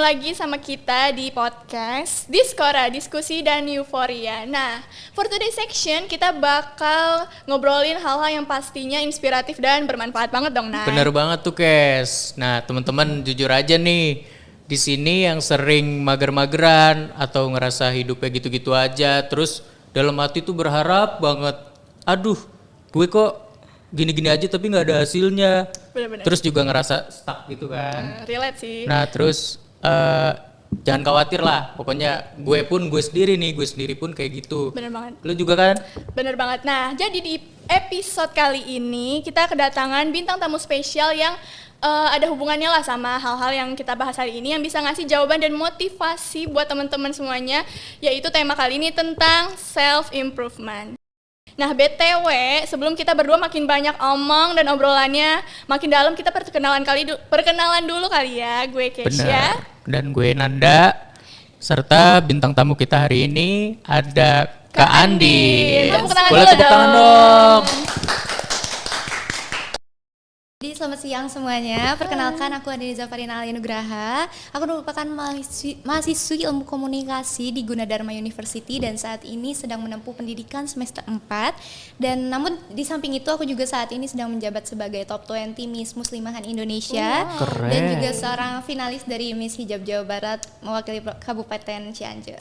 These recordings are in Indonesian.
lagi sama kita di podcast Diskora, Diskusi dan Euforia. Nah, for today's section kita bakal ngobrolin hal-hal yang pastinya inspiratif dan bermanfaat banget dong, Nay. Bener banget tuh, Kes. Nah, teman-teman jujur aja nih, di sini yang sering mager-mageran atau ngerasa hidupnya gitu-gitu aja, terus dalam hati tuh berharap banget, aduh, gue kok gini-gini aja tapi nggak ada hasilnya. Bener-bener. Terus juga ngerasa stuck gitu kan. Relate sih. Nah, terus jangan khawatir lah. Pokoknya gue sendiri pun kayak gitu. Bener banget. Lu juga kan? Bener banget. Nah, jadi di episode kali ini kita kedatangan bintang tamu spesial yang ada hubungannya lah sama hal-hal yang kita bahas hari ini, yang bisa ngasih jawaban dan motivasi buat teman-teman semuanya, yaitu tema kali ini tentang self-improvement. Nah, BTW, sebelum kita berdua makin banyak omong dan obrolannya makin dalam, kita perkenalan dulu kali ya. Gue Kesha. Benar. Dan gue Nanda. Serta bintang tamu kita hari ini ada Kak Andi. Boleh tepuk tangan dong. Jadi selamat siang semuanya, perkenalkan aku Andi Zafarina Alianugraha. Aku merupakan mahasiswi ilmu komunikasi di Gunadarma University dan saat ini sedang menempuh pendidikan semester 4. Dan namun di samping itu aku juga saat ini sedang menjabat sebagai top 20 Miss Muslimahan Indonesia. Keren. Dan juga seorang finalis dari Miss Hijab Jawa Barat mewakili Kabupaten Cianjur.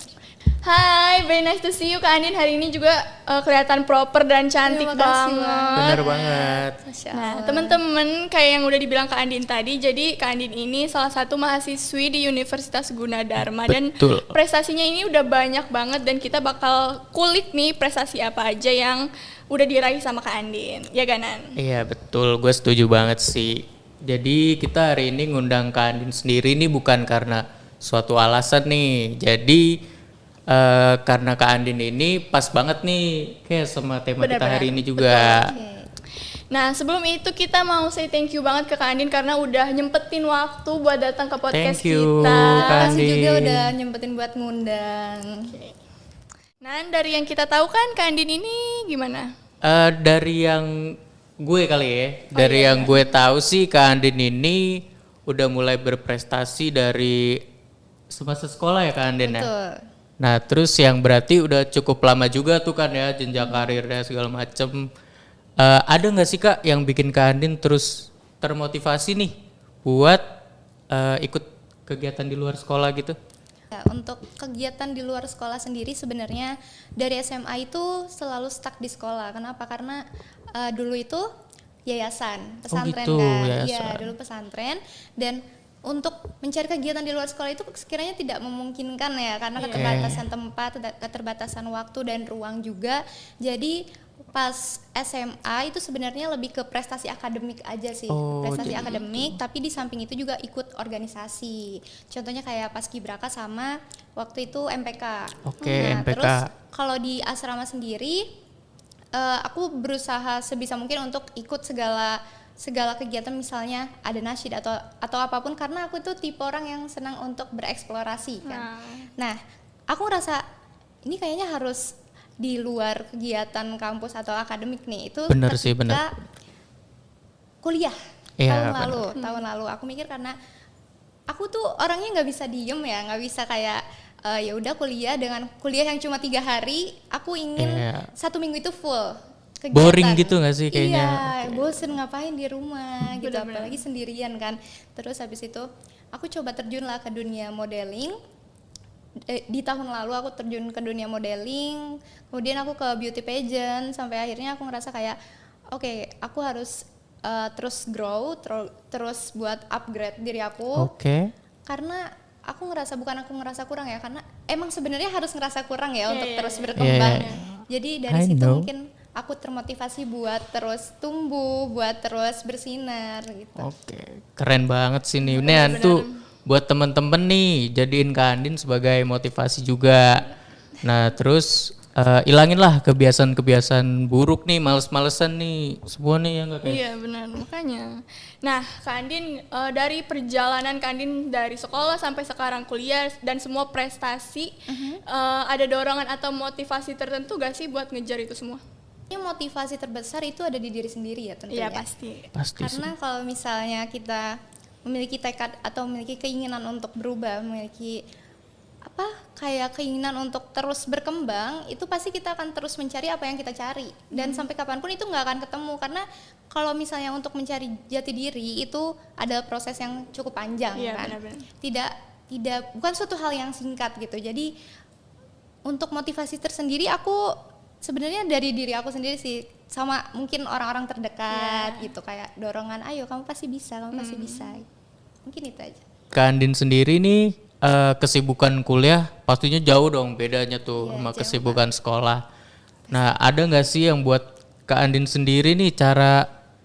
Hai, very nice to see you Kak Andin. Hari ini juga kelihatan proper dan cantik Terima kasih, banget. Bener banget. Masya Nah, Allah. teman-teman, kayak yang udah dibilang Kak Andin tadi, jadi Kak Andin ini salah satu mahasiswi di Universitas Gunadarma. Betul. Dan prestasinya ini udah banyak banget dan kita bakal kulik nih prestasi apa aja yang udah diraih sama Kak Andin. Ya Ganan? Iya betul, gue setuju banget sih. Jadi kita hari ini ngundang Kak Andin sendiri nih bukan karena suatu alasan nih. Jadi karena Kak Andin ini pas banget nih kayak sama tema kita Benar-benar. hari ini juga. Oke. Nah, sebelum itu kita mau say thank you banget ke Kak Andin karena udah nyempetin waktu buat datang ke podcast Thank you, kita. Kak Terima kasih juga Andin. udah nyempetin buat ngundang. Nah, dari yang kita tahu kan Kak Andin ini gimana? Dari yang gue kali ya, dari yang gue tahu sih Kak Andin ini udah mulai berprestasi dari semasa sekolah ya Kak Andin ya. Betul. Nah terus yang berarti udah cukup lama juga tuh kan ya jenjang karirnya segala macem. Ada nggak sih Kak yang bikin Kak Andin terus termotivasi nih buat ikut kegiatan di luar sekolah gitu? Ya, untuk kegiatan di luar sekolah sendiri sebenarnya dari SMA itu selalu stuck di sekolah. Kenapa? Karena dulu itu yayasan, pesantren gitu, kan. yayasan. Iya, dulu pesantren dan untuk mencari kegiatan di luar sekolah itu sekiranya tidak memungkinkan ya karena keterbatasan tempat, keterbatasan waktu dan ruang juga. Jadi pas SMA itu sebenarnya lebih ke prestasi akademik aja sih, prestasi akademik, tapi di samping itu juga ikut organisasi. Contohnya kayak Paskibraka sama waktu itu MPK. Oke, MPK. Terus kalau di asrama sendiri, aku berusaha sebisa mungkin untuk ikut segala kegiatan, misalnya ada nasyid atau apapun, karena aku tuh tipe orang yang senang untuk bereksplorasi kan. Nah, aku ngerasa ini kayaknya harus di luar kegiatan kampus atau akademik nih. Itu Bener sih, ketika kuliah Iya, tahun lalu aku mikir karena aku tuh orangnya nggak bisa diem ya, nggak bisa kayak ya udah kuliah dengan kuliah yang cuma 3 hari, aku ingin Iya. 1 minggu itu full kegiatan. Boring gitu nggak sih kayaknya? Iya, bosen ngapain di rumah gitu, Bener-bener. apalagi sendirian kan. Terus habis itu aku coba terjun lah ke dunia modeling. Di tahun lalu aku terjun ke dunia modeling, kemudian aku ke beauty pageant, sampai akhirnya aku ngerasa kayak oke, aku harus terus grow, terus buat upgrade diri aku. Oke. Karena aku ngerasa kurang ya, karena emang sebenarnya harus ngerasa kurang ya untuk Iya, terus iya. berkembang. Iya. Jadi dari I situ know. mungkin aku termotivasi buat terus tumbuh, buat terus bersinar gitu. Oke, keren banget sih nih. Nih tuh buat temen-temen nih jadiin Kak Andin sebagai motivasi juga. Nah terus ilangin lah kebiasaan-kebiasaan buruk nih, males-malesan nih semua nih ya nggak kayak. Iya benar, makanya. Nah Kak Andin, dari perjalanan Kak Andin dari sekolah sampai sekarang kuliah dan semua prestasi, ada dorongan atau motivasi tertentu gak sih buat ngejar itu semua? Ini motivasi terbesar itu ada di diri sendiri ya tentunya. Iya pasti. Pasti sih. Karena kalau misalnya kita memiliki tekad atau memiliki keinginan untuk berubah, memiliki kayak keinginan untuk terus berkembang, itu pasti kita akan terus mencari apa yang kita cari, dan sampai kapanpun itu nggak akan ketemu, karena kalau misalnya untuk mencari jati diri itu adalah proses yang cukup panjang. Iya, kan benar-benar. tidak bukan suatu hal yang singkat gitu. Jadi untuk motivasi tersendiri aku sebenarnya dari diri aku sendiri sih, sama mungkin orang-orang terdekat gitu, kayak dorongan, ayo kamu pasti bisa, kamu pasti bisa, mungkin itu aja. Kak Andin sendiri nih kesibukan kuliah pastinya jauh dong bedanya tuh Iya, sama jauh kesibukan sekolah. Nah, ada nggak sih yang buat Kak Andin sendiri nih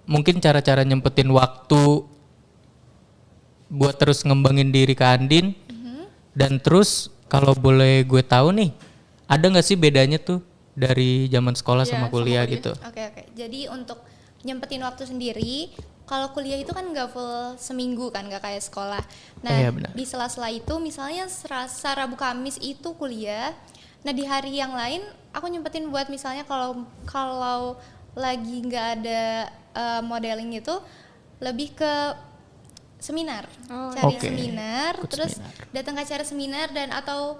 mungkin cara-cara nyempetin waktu buat terus ngembangin diri Kak Andin? Dan terus kalau boleh gue tahu nih, ada nggak sih bedanya tuh dari zaman sekolah Iya, sama sama kuliah kuliah. gitu? Oke. Jadi untuk nyempetin waktu sendiri, kalau kuliah itu kan nggak full seminggu kan, nggak kayak sekolah. Nah, Iya, benar. di sela-sela itu misalnya Selasa, Rabu, Kamis itu kuliah. Nah, di hari yang lain aku nyempetin buat misalnya kalau lagi nggak ada modeling itu, lebih ke seminar, Oh, cari Oke. seminar, Ikut terus seminar. datang ke acara seminar dan atau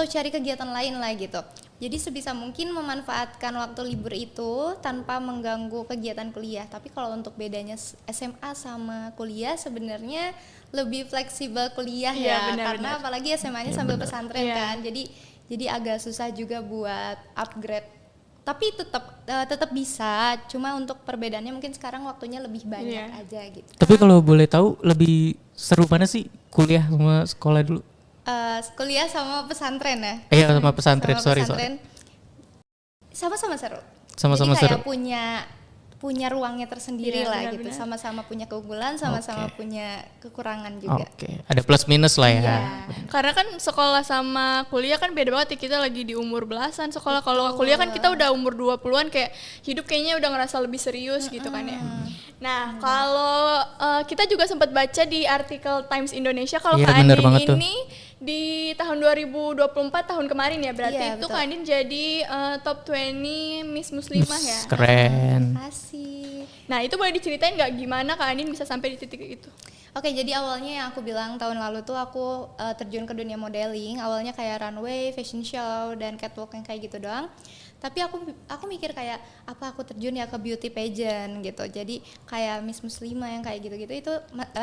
cari kegiatan lain lah gitu. Jadi sebisa mungkin memanfaatkan waktu libur itu tanpa mengganggu kegiatan kuliah. Tapi kalau untuk bedanya SMA sama kuliah sebenarnya lebih fleksibel kuliah Iya, ya, benar-benar. karena apalagi SMA-nya sambil pesantren Iya. kan. Jadi agak susah juga buat upgrade. Tapi tetap bisa, cuma untuk perbedaannya mungkin sekarang waktunya lebih banyak Iya. aja gitu. Tapi kalau boleh tahu lebih seru mana sih kuliah sama sekolah dulu? Kuliah sama pesantren ya. Iya, sama pesantren, Sama sorry. pesantren. Sama-sama seru. Sama-sama Jadi kayak seru. punya ruangnya tersendiri Iya, lah benar-benar. gitu. Sama-sama punya keunggulan, sama-sama Oke. punya kekurangan juga. Oke, ada plus minus lah ya. Iya. Karena kan sekolah sama kuliah kan beda banget ya, kita lagi di umur belasan sekolah. Kalau kuliah kan kita udah umur 20-an, kayak hidup kayaknya udah ngerasa lebih serius gitu kan ya. Nah, kalau kita juga sempat baca di artikel Times Indonesia kalau Iya, Kak bener Andin banget tuh. ini di tahun 2024 tahun kemarin ya berarti Iya, itu betul. Kak Andin jadi top 20 Miss Muslimah ya. Keren. Kasih. Nah, itu boleh diceritain nggak gimana Kak Andin bisa sampai di titik itu? Oke, jadi awalnya yang aku bilang tahun lalu tuh aku terjun ke dunia modeling. Awalnya kayak runway, fashion show, dan catwalk yang kayak gitu doang. Tapi aku mikir kayak apa aku terjun ya ke beauty pageant gitu. Jadi kayak Miss Muslimah yang kayak gitu-gitu itu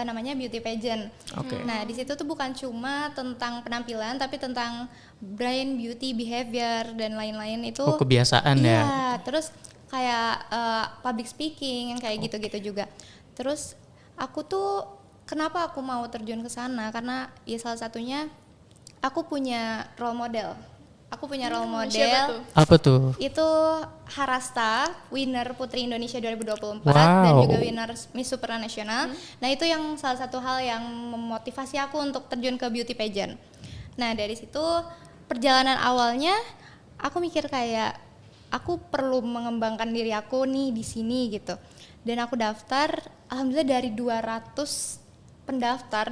namanya beauty pageant. Oke. Nah, di situ tuh bukan cuma tentang penampilan tapi tentang brain, beauty, behavior dan lain-lain itu. Oh, kebiasaan Iya, ya. terus kayak public speaking yang kayak gitu-gitu juga. Terus aku tuh kenapa aku mau terjun ke sana, karena ya salah satunya aku punya role model. Aku punya role model. Siapa tuh? Apa tuh? Itu Harasta, winner Putri Indonesia 2024 dan Wow. juga winner Miss Supranasional. Nah, itu yang salah satu hal yang memotivasi aku untuk terjun ke beauty pageant. Nah, dari situ perjalanan awalnya aku mikir kayak aku perlu mengembangkan diri aku nih di sini gitu. Dan aku daftar, alhamdulillah dari 200 pendaftar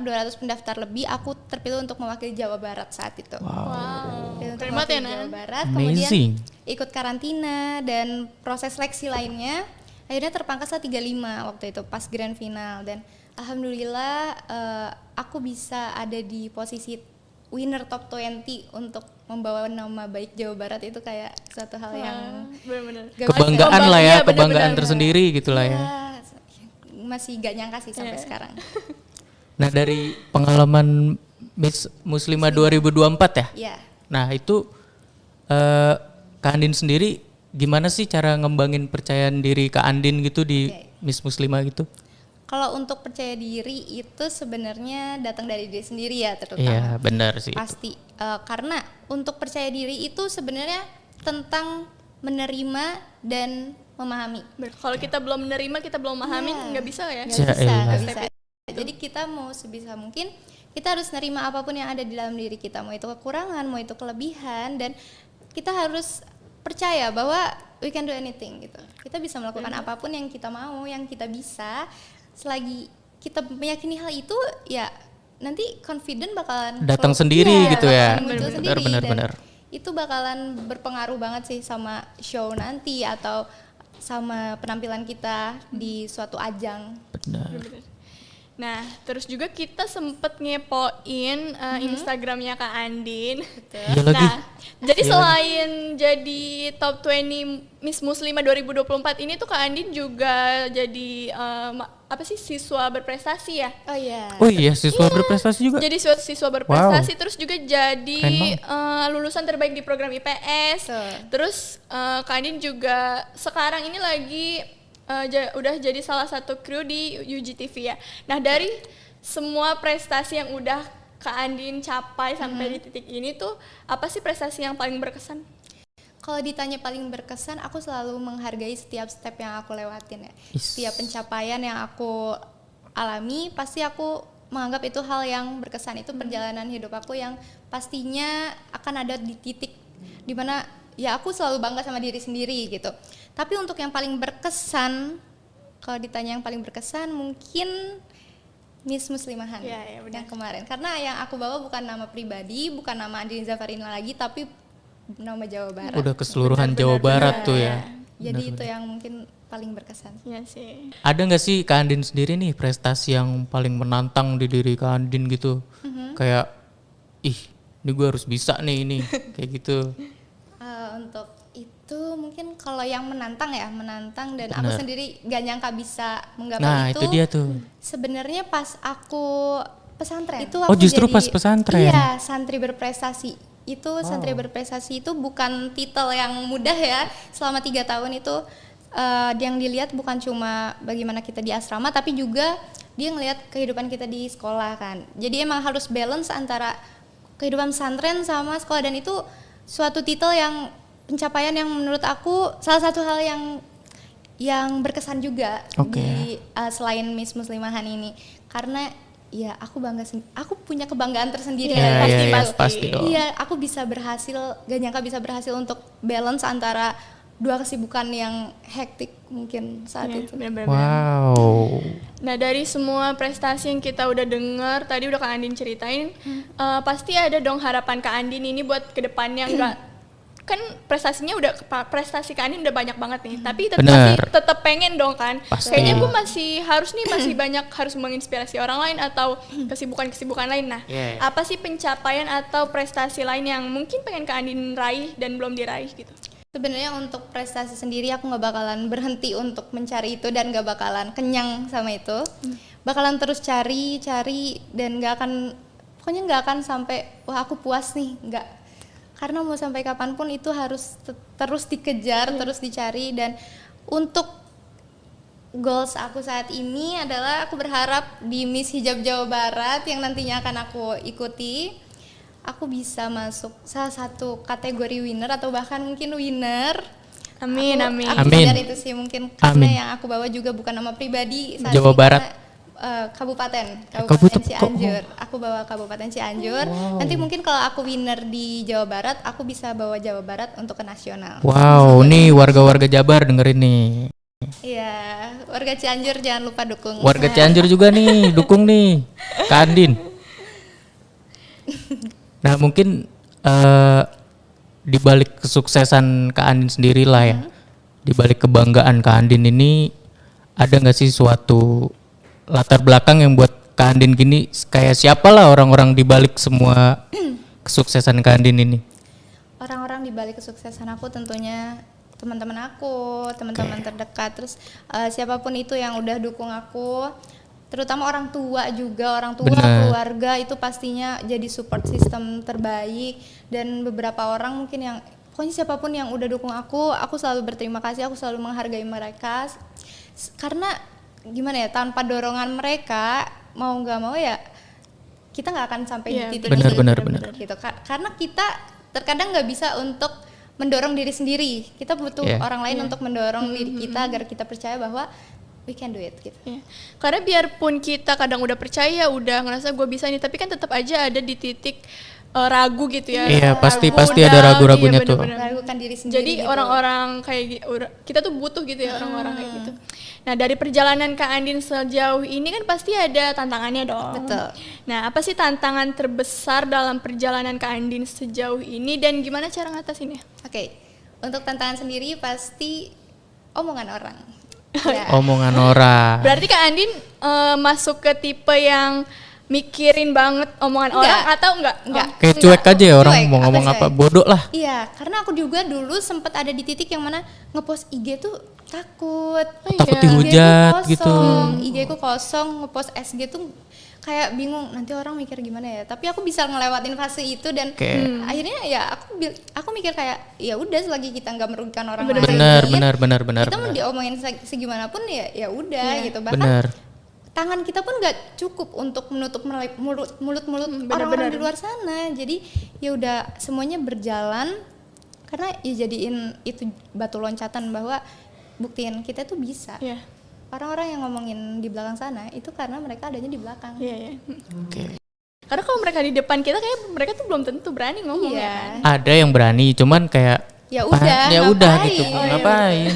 lebih, aku terpilih untuk mewakili Jawa Barat saat itu. Wow. Dan untuk Keren banget ya, mewakili Jawa Nan. Barat, Amazing. kemudian ikut karantina dan proses seleksi lainnya, akhirnya terpangkaslah 35 waktu itu pas grand final. Dan alhamdulillah aku bisa ada di posisi winner top 20 untuk membawa nama baik Jawa Barat. Itu kayak suatu hal yang Bener-bener. Kebanggaan lah ya, Iya, kebanggaan bener-bener. tersendiri gitu lah ya. masih gak nyangka sih sampai Iya. sekarang. Nah, dari pengalaman Miss Muslimah 2024 ya? Iya. Nah, itu Kak Andin sendiri gimana sih cara ngembangin percayaan diri Kak Andin gitu di Oke. Miss Muslimah gitu? Kalau untuk percaya diri itu sebenarnya datang dari diri sendiri ya, terutama. Iya, benar sih itu. Pasti karena untuk percaya diri itu sebenarnya tentang menerima dan memahami. Kalau kita belum menerima, kita belum memahami, Iya. nggak bisa ya. Nggak Ya bisa, elah. nggak bisa. Jadi kita mau sebisa mungkin kita harus nerima apapun yang ada di dalam diri kita, mau itu kekurangan, mau itu kelebihan, dan kita harus percaya bahwa we can do anything gitu. Kita bisa melakukan apapun yang kita mau, yang kita bisa. Selagi kita meyakini hal itu, ya nanti confident bakalan Datang flow- sendiri iya, gitu ya. bakalan muncul Benar, sendiri, benar, dan benar. itu bakalan berpengaruh banget sih sama show nanti atau sama penampilan kita di suatu ajang. Benar. Bener. Nah, terus juga kita sempet ngepoin Instagramnya Kak Andin. Iya lagi. Nah, jadi selain jadi top 20 Miss Muslimah 2024 ini tuh Kak Andin juga jadi siswa berprestasi ya. Oh iya. Oh iya, siswa berprestasi juga. Jadi siswa berprestasi, terus juga jadi lulusan terbaik di program IPS. Betul. Terus Kak Andin juga sekarang ini lagi udah jadi salah satu kru di UGTV ya. Nah, dari semua prestasi yang udah Kak Andin capai sampai di titik ini tuh, apa sih prestasi yang paling berkesan? Kalau ditanya paling berkesan, aku selalu menghargai setiap step yang aku lewatin ya. Setiap pencapaian yang aku alami, pasti aku menganggap itu hal yang berkesan. Itu perjalanan hidup aku yang pastinya akan ada di titik dimana ya aku selalu bangga sama diri sendiri gitu. Tapi untuk yang paling berkesan, kalau ditanya yang paling berkesan mungkin Miss Muslimahan yang kemarin. Karena yang aku bawa bukan nama pribadi, bukan nama Andin Zafarina lagi, tapi nama Jawa Barat. Udah keseluruhan Jawa Barat tuh ya. Jadi itu yang mungkin paling berkesan. Iya sih. Ada nggak sih Kak Andin sendiri nih prestasi yang paling menantang di diri Kak Andin gitu? Kayak, ini gue harus bisa nih ini, kayak gitu. Untuk itu mungkin kalau yang menantang dan aku sendiri gak nyangka bisa menggapai Nah, itu. itu dia tuh. Sebenarnya pas aku pesantren itu aku justru jadi, pas pesantren. Iya, santri berprestasi. Santri berprestasi itu bukan titel yang mudah ya. Selama 3 tahun itu yang dilihat bukan cuma bagaimana kita di asrama, tapi juga dia ngelihat kehidupan kita di sekolah kan. Jadi emang harus balance antara kehidupan pesantren sama sekolah, dan itu suatu titel yang pencapaian yang menurut aku salah satu hal yang berkesan juga di selain Miss Muslimahan ini, karena ya aku punya kebanggaan tersendiri. Pasti dong. Iya, aku bisa berhasil, gak nyangka bisa berhasil untuk balance antara dua kesibukan yang hektik mungkin saat itu. Bener-bener. Wow. Nah, dari semua prestasi yang kita udah dengar, tadi udah Kak Andin ceritain, pasti ada dong harapan Kak Andin ini buat kedepannya. Enggak, kan prestasi Kak Andin udah banyak banget nih, tapi tetap pengen dong kan. Pasti. Kayaknya gue masih banyak harus menginspirasi orang lain atau kesibukan lain. Nah, apa sih pencapaian atau prestasi lain yang mungkin pengen Kak Andin raih dan belum diraih gitu? Sebenarnya untuk prestasi sendiri aku nggak bakalan berhenti untuk mencari itu dan nggak bakalan kenyang sama itu. Bakalan terus cari dan pokoknya nggak akan sampai wah aku puas nih, nggak. Karena mau sampai kapanpun itu harus terus dikejar, terus dicari. Dan untuk goals aku saat ini adalah aku berharap di Miss Hijab Jawa Barat yang nantinya akan aku ikuti, aku bisa masuk salah satu kategori winner atau bahkan mungkin winner. Amin. Aku sadar itu sih mungkin karena yang aku bawa juga bukan nama pribadi saat Jawa ini, Barat. Kabupaten Kabupaten Cianjur. Aku bawa Kabupaten Cianjur. Nanti mungkin kalau aku winner di Jawa Barat, aku bisa bawa Jawa Barat untuk ke nasional. Wow, nih warga-warga Jabar dengerin nih. Iya, warga Cianjur jangan lupa dukung. Warga Cianjur juga nih, dukung nih Kak Andin. Nah, mungkin di balik kesuksesan Kak Andin sendiri lah ya, di balik kebanggaan Kak Andin ini, ada nggak sih suatu latar belakang yang buat Kak Andin gini, kayak siapa lah orang-orang di balik semua kesuksesan Kak Andin ini? Orang-orang di balik kesuksesan aku tentunya teman-teman aku, teman-teman terdekat, terus siapapun itu yang udah dukung aku, terutama orang tua juga, keluarga itu pastinya jadi support system terbaik. Dan beberapa orang mungkin yang pokoknya siapapun yang udah dukung aku selalu berterima kasih, aku selalu menghargai mereka. Karena gimana ya, tanpa dorongan mereka mau nggak mau ya kita nggak akan sampai di titik ini. Benar. Gitu. Karena kita terkadang nggak bisa untuk mendorong diri sendiri, kita butuh orang lain untuk mendorong diri kita agar kita percaya bahwa we can do it gitu. Karena biarpun kita kadang udah percaya, udah ngerasa gue bisa nih, tapi kan tetap aja ada di titik ragu gitu ya. Iya, pasti ada ragu-ragunya tuh. Meragukan diri sendiri. Jadi gitu. orang-orang kayak kita tuh butuh gitu ya, orang-orang kayak gitu. Nah, dari perjalanan Kak Andin sejauh ini kan pasti ada tantangannya dong. Betul. Nah, apa sih tantangan terbesar dalam perjalanan Kak Andin sejauh ini dan gimana cara ngatasinnya? Oke. Untuk tantangan sendiri pasti omongan orang. Ya. Omongan orang. Berarti Kak Andin masuk ke tipe yang mikirin banget omongan Enggak. orang atau enggak? Enggak. Kayak cuek aja ya orang Cuek, mau ngomong aku apa, cuek. bodoh lah. Iya, karena aku juga dulu sempat ada di titik yang mana ngepost IG tuh takut. Takut iya. dihujat IG ku gitu. kosong, IG ku kosong, ngepost SG tuh kayak bingung nanti orang mikir gimana ya. Tapi aku bisa ngelewatin fase itu dan Oke. akhirnya ya aku mikir kayak ya udah selagi kita nggak merugikan orang Bener. lain. Benar. Kita mau diomongin segimanapun ya udah Iya. gitu. Bahkan Benar. tangan kita pun nggak cukup untuk menutup mulut benar-benar. orang-orang di luar sana. Jadi ya udah semuanya berjalan karena ya jadiin itu batu loncatan bahwa buktiin kita tuh bisa. Iya. Orang-orang yang ngomongin di belakang sana itu karena mereka adanya di belakang. Iya, iya. Oke. Karena kalau mereka di depan kita kayak mereka tuh belum tentu berani ngomong ya. Iya. Ada yang berani, cuman kayak Ya udah, ya udah ngapain? gitu. Oh, iya, Ngapain?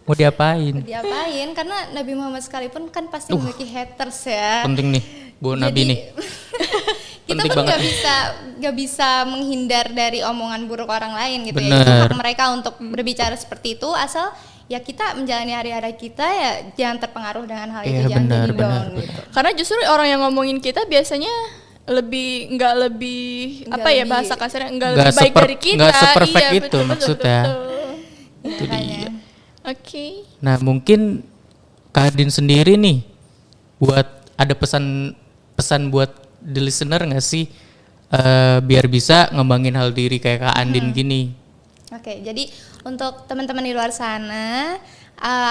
Mau diapain? Diapain? Karena Nabi Muhammad sekalipun kan pasti memiliki haters ya. Penting nih, Bu Nabi Jadi, nih. kita Penting pun banget nggak bisa menghindar dari omongan buruk orang lain gitu ya. Bener. Itu hak mereka untuk berbicara seperti itu, asal ya kita menjalani hari-hari kita ya jangan terpengaruh dengan hal itu, Iya, jangan benar, jadi down benar, gitu. Karena justru orang yang ngomongin kita biasanya nggak lebih Nggak apa ya lebih- bahasa kasarnya nggak Nggak lebih baik dari kita. nggak seperfect Iya, itu maksudnya. Itu dia. Oke. Nah, mungkin Kak Adin sendiri nih buat ada pesan buat the listener nggak sih biar bisa ngembangin hal diri kayak Kak Andin gini. Oke, jadi untuk teman-teman di luar sana,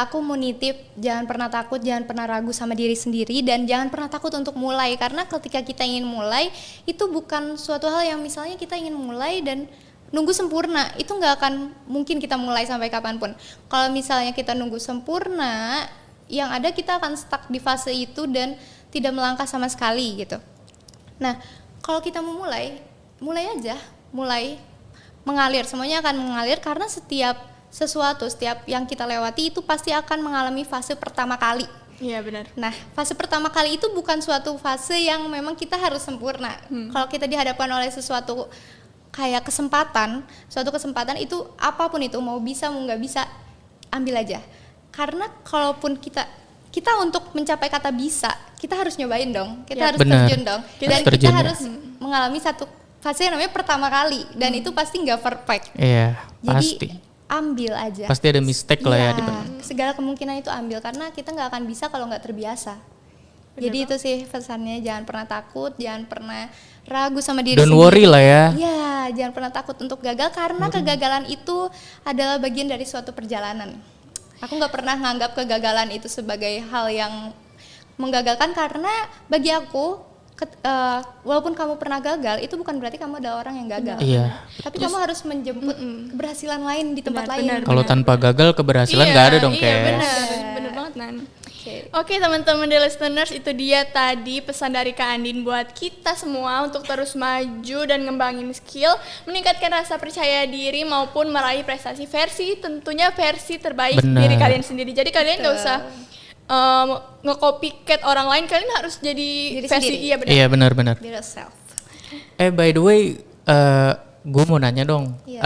aku mau nitip jangan pernah takut, jangan pernah ragu sama diri sendiri dan jangan pernah takut untuk mulai karena ketika kita ingin mulai itu bukan suatu hal yang misalnya kita ingin mulai dan nunggu sempurna, itu nggak akan mungkin kita mulai sampai kapanpun. Kalau misalnya kita nunggu sempurna, yang ada kita akan stuck di fase itu dan tidak melangkah sama sekali gitu. Nah, kalau kita mau mulai aja, mulai mengalir, semuanya akan mengalir karena setiap yang kita lewati itu pasti akan mengalami fase pertama kali. Iya benar. Nah, fase pertama kali itu bukan suatu fase yang memang kita harus sempurna. Kalau kita dihadapkan oleh sesuatu kayak suatu kesempatan itu apapun itu, mau bisa mau nggak bisa, ambil aja. Karena kalaupun kita untuk mencapai kata bisa, kita harus nyobain dong, kita harus Benar. terjun dong, Harus dan terjun, kita ya. harus mengalami satu fase yang namanya pertama kali, dan itu pasti nggak perfect. Iya, Jadi pasti. ambil aja. Pasti ada mistake lah ya Iya, di depan. segala kemungkinan itu ambil karena kita nggak akan bisa kalau nggak terbiasa. Jadi itu sih pesannya, jangan pernah takut, jangan pernah ragu sama diri Don't sendiri. worry lah ya. Iya, jangan pernah takut untuk gagal karena kegagalan itu adalah bagian dari suatu perjalanan. Aku nggak pernah nganggap kegagalan itu sebagai hal yang menggagalkan karena bagi aku walaupun kamu pernah gagal itu bukan berarti kamu ada orang yang gagal. Iya. Tapi kamu harus menjemput keberhasilan lain di tempat Benar, lain. benar. Kalau tanpa gagal keberhasilan nggak ada dong, Iya Kes. benar banget Nan. Oke. Oke teman-teman The Listeners, itu dia tadi pesan dari Kak Andin buat kita semua untuk terus maju dan ngembangin skill, meningkatkan rasa percaya diri maupun meraih prestasi tentunya versi terbaik Benar. diri kalian sendiri. Jadi kalian nggak usah nge-copycat orang lain, kalian harus jadi Diri versi sendiri. iya benar. Iya benar-benar. Be yourself. By the way, gue mau nanya dong. Iya.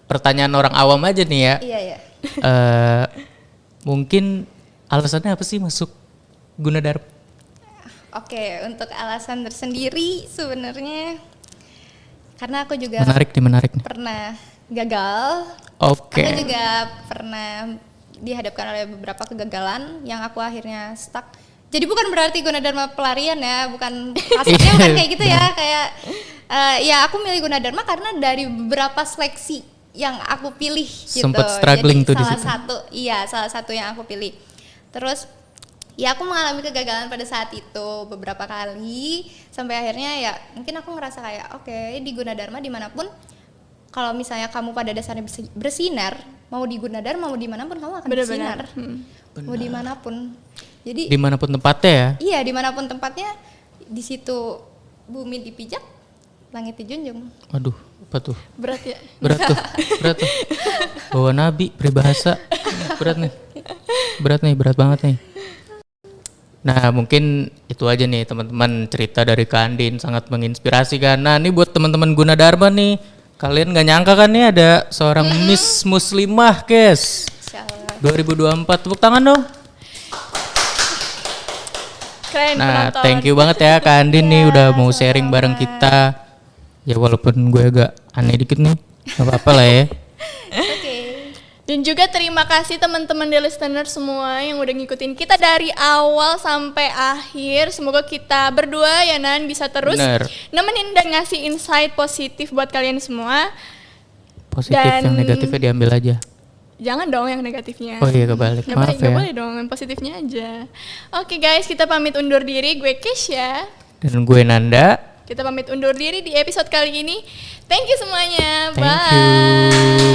Pertanyaan orang awam aja nih ya. Iya ya. Mungkin alasannya apa sih masuk Gunadarma? Oke, untuk alasan tersendiri sebenarnya karena aku juga Menarik nih. pernah gagal. Oke. Aku juga pernah dihadapkan oleh beberapa kegagalan yang aku akhirnya stuck. Jadi bukan berarti Gunadarma pelarian ya, bukan kasarnya bukan kayak gitu ya, kayak ya aku milih Gunadarma karena dari beberapa seleksi yang aku pilih gitu. Sempet struggling Jadi tuh di salah satu yang aku pilih. Terus ya aku mengalami kegagalan pada saat itu beberapa kali sampai akhirnya ya mungkin aku ngerasa kayak oke, di Gunadarma dimanapun kalau misalnya kamu pada dasarnya bersinar, mau di Gunadarma mau dimanapun kamu akan bersinar. Mau dimanapun. Jadi Dimanapun tempatnya ya. iya, dimanapun tempatnya, di situ bumi dipijak, langit dijunjung. Waduh, apa tuh? Berat ya. Berat tuh. Bawa nabi, peribahasa. Berat banget nih. Nah mungkin itu aja nih teman-teman, cerita dari Kak Andin sangat menginspirasi kan. Nah ini buat teman-teman Gunadarma nih, kalian gak nyangka kan nih ada seorang Miss Muslimah, Kes. Insyaallah. 2024, tepuk tangan dong. Keren Nah, penonton. thank you banget ya Kak Andin nih Iya, udah mau sharing bareng kita. Ya walaupun gue agak aneh dikit nih, gak apa-apa lah ya. Oke. Dan juga terima kasih teman-teman The Listener semua yang udah ngikutin kita dari awal sampai akhir. Semoga kita berdua ya Nan bisa terus Bener. nemenin dan ngasih insight positif buat kalian semua. Positif Dan- yang negatifnya diambil aja. Jangan dong yang negatifnya. Oh iya kebalik, Nggak maaf boleh, nggak ya. boleh dong, yang positifnya aja. Oke guys, kita pamit undur diri. Gue Kesha. Dan gue Nanda. Kita pamit undur diri di episode kali ini. Thank you semuanya. Thank Bye. you.